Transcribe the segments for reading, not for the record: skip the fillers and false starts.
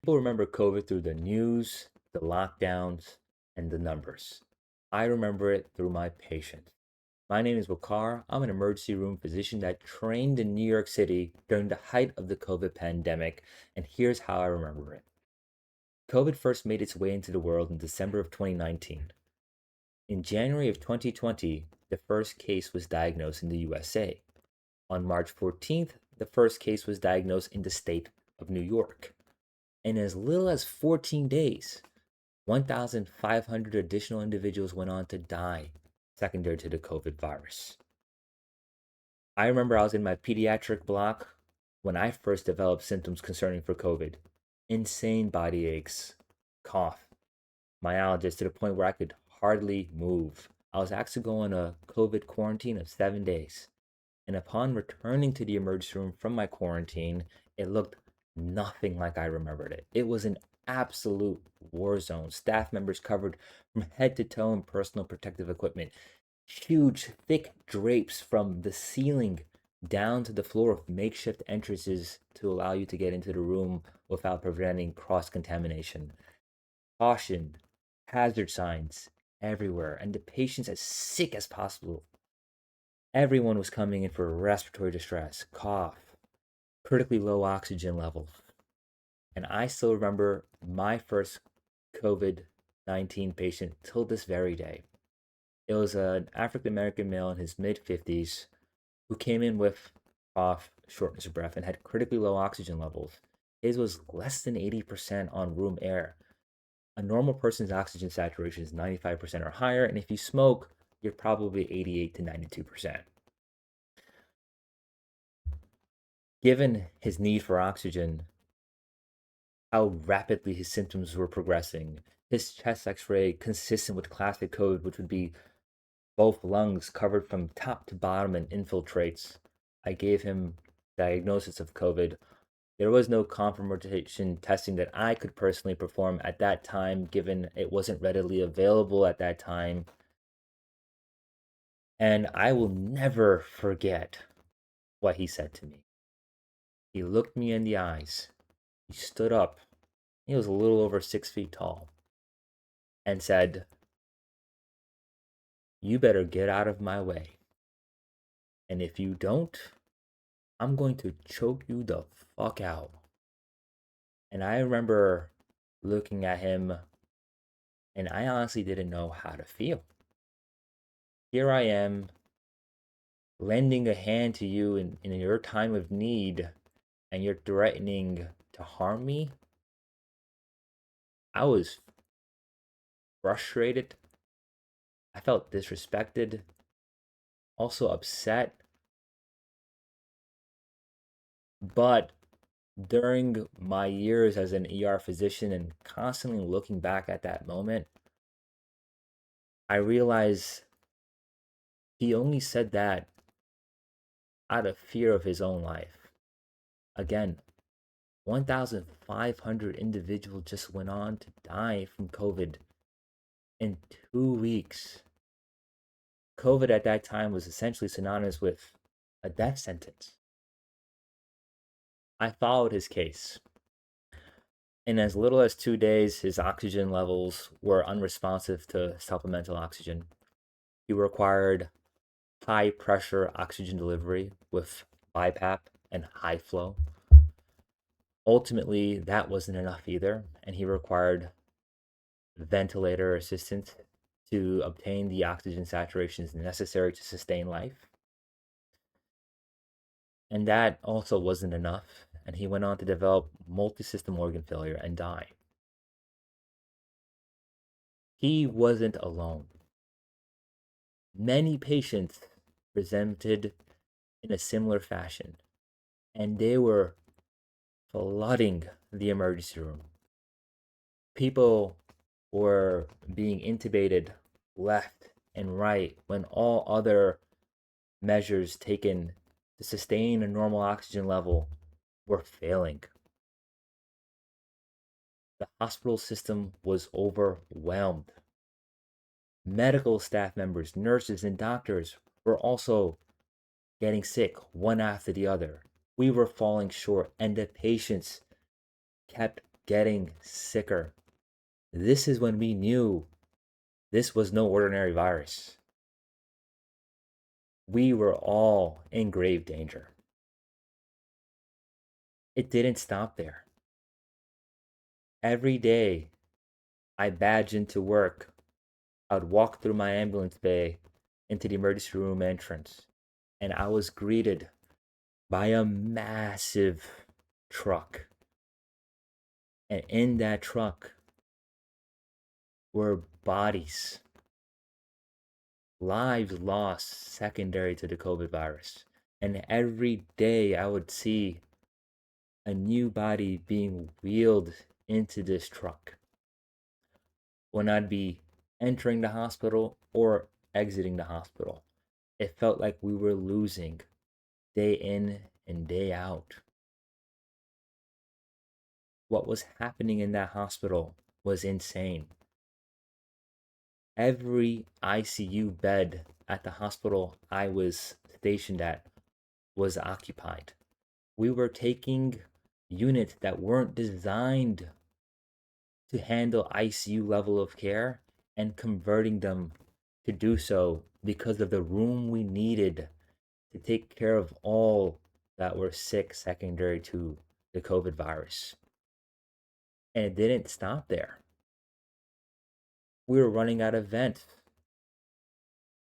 People remember COVID through the news, the lockdowns, and the numbers. I remember it through my patients. My name is Wakar. I'm an emergency room physician that trained in New York City during the height of the COVID pandemic, and here's how I remember it. COVID first made its way into the world in December of 2019. In January of 2020, the first case was diagnosed in the USA. On March 14th, the first case was diagnosed in the state of New York. In as little as 14 days, 1,500 additional individuals went on to die secondary to the COVID virus. I remember I was in my pediatric block when I first developed symptoms concerning for COVID. Insane body aches, cough, myalgia to the point where I could hardly move. I was actually going a COVID quarantine of 7 days. And upon returning to the emergency room from my quarantine, it looked nothing like I remembered it. It was an absolute war zone. Staff members covered from head to toe in personal protective equipment. Huge, thick drapes from the ceiling down to the floor of makeshift entrances to allow you to get into the room without preventing cross contamination. Caution, hazard signs everywhere, and the patients as sick as possible. Everyone was coming in for respiratory distress, cough, critically low oxygen levels. And I still remember my first COVID 19 patient till this very day. It was an African American male in his mid 50s who came in with cough, shortness of breath, and had critically low oxygen levels. His was less than 80% on room air. A normal person's oxygen saturation is 95% or higher, and if you smoke, you're probably 88 to 92%. Given his need for oxygen, how rapidly his symptoms were progressing, his chest x-ray consistent with classic COVID, which would be both lungs covered from top to bottom and infiltrates, I gave him diagnosis of COVID. There was no confirmation testing that I could personally perform at that time, given it wasn't readily available at that time. And I will never forget what he said to me. He looked me in the eyes. He stood up. He was a little over 6 feet tall and said, "You better get out of my way. And if you don't, I'm going to choke you the fuck out." And I remember looking at him, and I honestly didn't know how to feel. Here I am, lending a hand to you in your time of need, and you're threatening to harm me. I was frustrated. I felt disrespected, also upset. But during my years as an ER physician and constantly looking back at that moment, I realized he only said that out of fear of his own life. Again, 1,500 individuals just went on to die from COVID in 2 weeks. COVID at that time was essentially synonymous with a death sentence. I followed his case. In as little as 2 days, his oxygen levels were unresponsive to supplemental oxygen. He required high pressure oxygen delivery with BiPAP and high flow. Ultimately, that wasn't enough either, and he required ventilator assistance to obtain the oxygen saturations necessary to sustain life. And that also wasn't enough, and he went on to develop multi-system organ failure and die. He wasn't alone. Many patients presented in a similar fashion, and they were flooding the emergency room. People were being intubated left and right when all other measures taken to sustain a normal oxygen level were failing. The hospital system was overwhelmed. Medical staff members, nurses, and doctors were also getting sick one after the other. We were falling short, and the patients kept getting sicker. This is when we knew this was no ordinary virus. We were all in grave danger. It didn't stop there. Every day I badged into work, I'd walk through my ambulance bay into the emergency room entrance, and I was greeted by a massive truck. And in that truck were bodies, lives lost secondary to the COVID virus. And every day I would see a new body being wheeled into this truck. When I'd be entering the hospital or exiting the hospital, it felt like we were losing day in and day out. What was happening in that hospital was insane. Every ICU bed at the hospital I was stationed at was occupied. We were taking units that weren't designed to handle ICU level of care and converting them to do so because of the room we needed to take care of all that were sick secondary to the COVID virus. And it didn't stop there. We were running out of vents.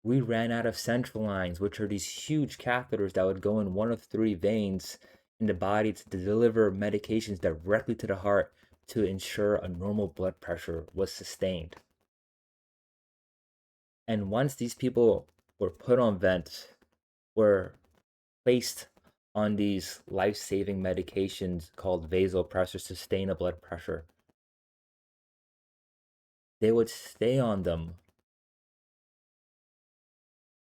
We ran out of central lines, which are these huge catheters that would go in one of three veins in the body to deliver medications directly to the heart to ensure a normal blood pressure was sustained. And once these people were put on vents, were placed on these life-saving medications called vasopressors to sustain a blood pressure, they would stay on them.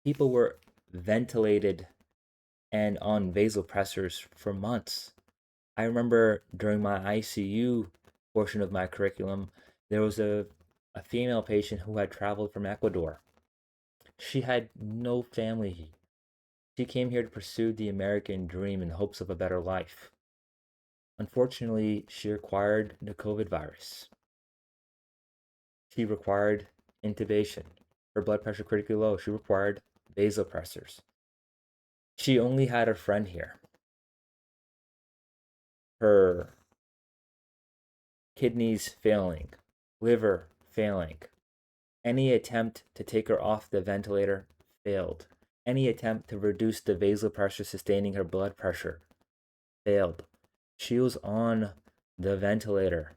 People were ventilated and on vasopressors for months. I remember during my ICU portion of my curriculum, there was a female patient who had traveled from Ecuador. She had no family. She came here to pursue the American dream in hopes of a better life. Unfortunately, she acquired the COVID virus. She required intubation. Her blood pressure critically low. She required vasopressors. She only had a friend here. Her kidneys failing, liver failing. Any attempt to take her off the ventilator failed. Any attempt to reduce the vasopressor sustaining her blood pressure failed. She was on the ventilator,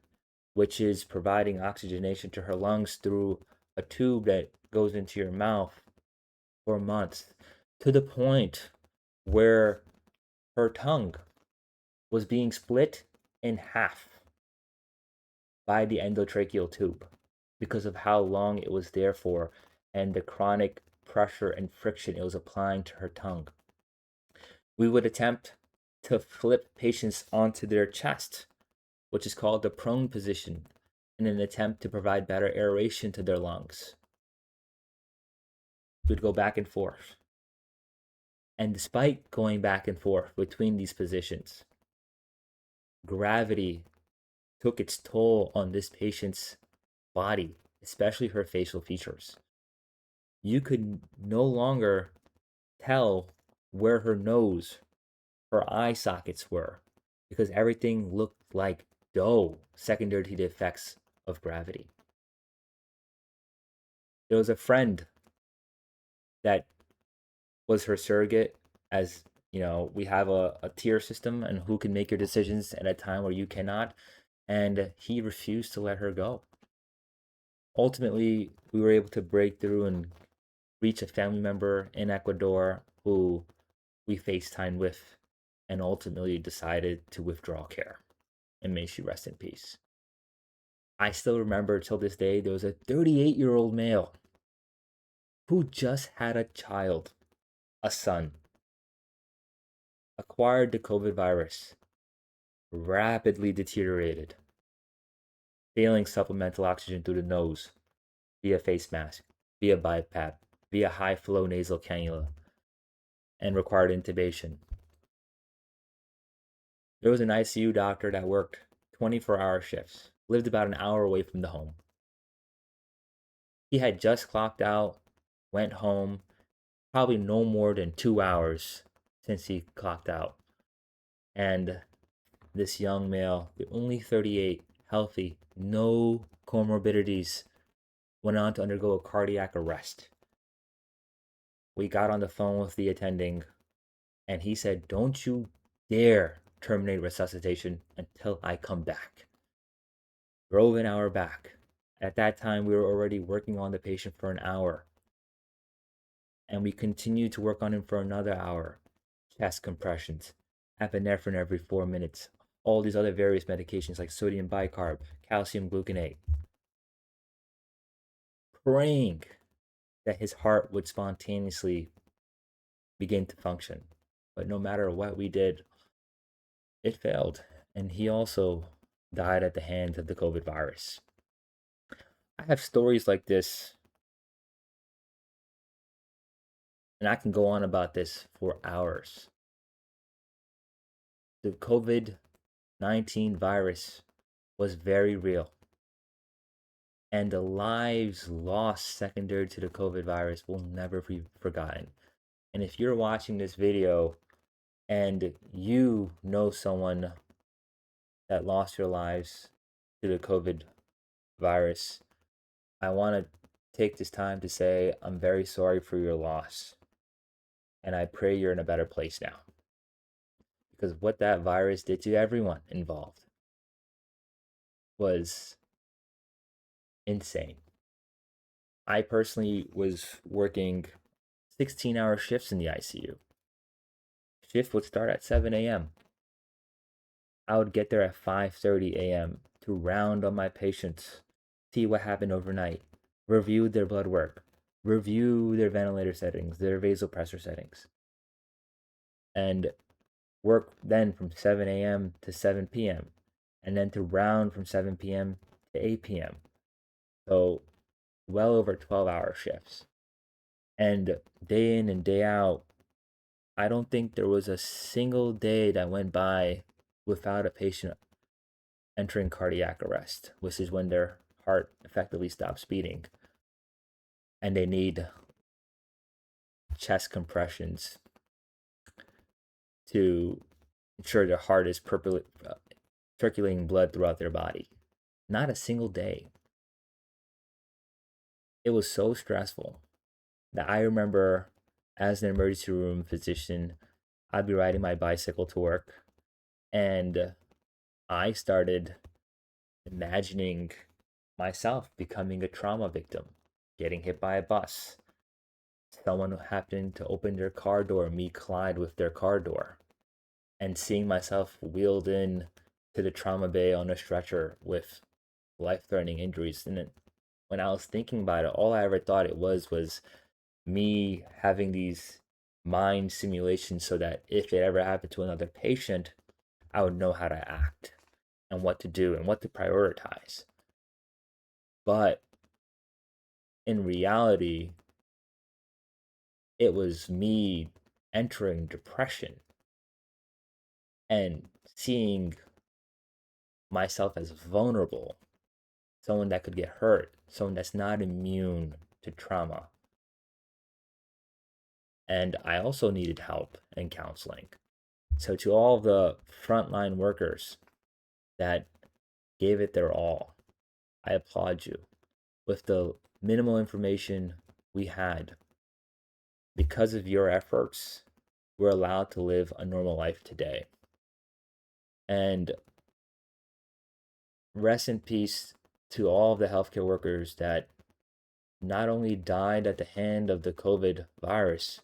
which is providing oxygenation to her lungs through a tube that goes into your mouth for months, to the point where her tongue was being split in half by the endotracheal tube because of how long it was there for and the chronic pressure and friction it was applying to her tongue. We would attempt to flip patients onto their chest, which is called the prone position, in an attempt to provide better aeration to their lungs. We'd go back and forth. And despite going back and forth between these positions, gravity took its toll on this patient's body, especially her facial features. You could no longer tell where her nose, her eye sockets were, because everything looked like dough secondary to the effects of gravity. There was a friend that was her surrogate, as you know, we have a tier system and who can make your decisions at a time where you cannot, and he refused to let her go. Ultimately, we were able to break through and reach a family member in Ecuador who we FaceTimed with and ultimately decided to withdraw care. And may she rest in peace. I still remember till this day, there was a 38-year-old male who just had a child, a son, acquired the COVID virus, rapidly deteriorated, failing supplemental oxygen through the nose via face mask, via BiPAP, via high flow nasal cannula, and required intubation. There was an ICU doctor that worked 24-hour shifts, lived about an hour away from the home. He had just clocked out, went home, probably no more than 2 hours since he clocked out. And this young male, only 38, healthy, no comorbidities, went on to undergo a cardiac arrest. We got on the phone with the attending, and he said, "Don't you dare terminate resuscitation until I come back." Drove an hour back. At that time, we were already working on the patient for an hour, and we continued to work on him for another hour. Chest compressions, epinephrine every 4 minutes, all these other various medications like sodium bicarb, calcium gluconate, praying that his heart would spontaneously begin to function. But no matter what we did, it failed. And he also died at the hands of the COVID virus. I have stories like this, and I can go on about this for hours. The COVID 19 virus was very real. And the lives lost secondary to the COVID virus will never be forgotten. And if you're watching this video and you know someone that lost your lives to the COVID virus, I want to take this time to say I'm very sorry for your loss. And I pray you're in a better place now. Because what that virus did to everyone involved was insane. I personally was working 16-hour shifts in the ICU. Shift would start at 7 a.m. I would get there at 5:30 a.m. to round on my patients, see what happened overnight, review their blood work, review their ventilator settings, their vasopressor settings, and work then from 7 a.m. to 7 p.m. and then to round from 7 p.m. to 8 p.m. So well over 12-hour shifts. And day in and day out, I don't think there was a single day that went by without a patient entering cardiac arrest, which is when their heart effectively stops beating and they need chest compressions to ensure their heart is circulating blood throughout their body. Not a single day. It was so stressful that I remember as an emergency room physician, I'd be riding my bicycle to work, and I started imagining myself becoming a trauma victim, getting hit by a bus, someone who happened to open their car door, me collide with their car door, and seeing myself wheeled in to the trauma bay on a stretcher with life-threatening injuries. And when I was thinking about it, all I ever thought it was me having these mind simulations so that if it ever happened to another patient, I would know how to act and what to do and what to prioritize. But in reality, it was me entering depression and seeing myself as vulnerable, someone that could get hurt, someone that's not immune to trauma. And I also needed help and counseling. So to all the frontline workers that gave it their all, I applaud you. With the minimal information we had, because of your efforts, we're allowed to live a normal life today. And rest in peace to all of the healthcare workers that not only died at the hand of the COVID virus,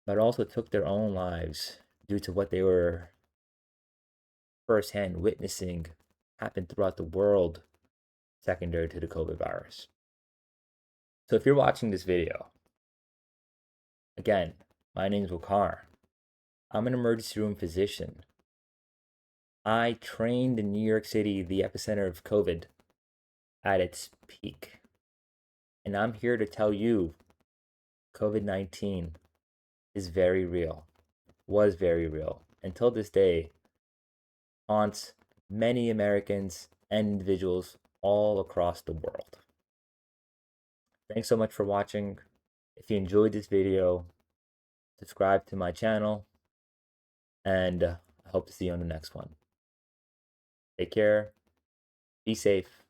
but also took their own lives due to what they were firsthand witnessing happen throughout the world secondary to the COVID virus. So if you're watching this video, again, my name is Wakar. I'm an emergency room physician. I trained in New York City, the epicenter of COVID, at its peak. And I'm here to tell you COVID-19 is very real, was very real, until this day, haunts many Americans and individuals all across the world. Thanks so much for watching. If you enjoyed this video, subscribe to my channel, and I hope to see you on the next one. Take care, be safe,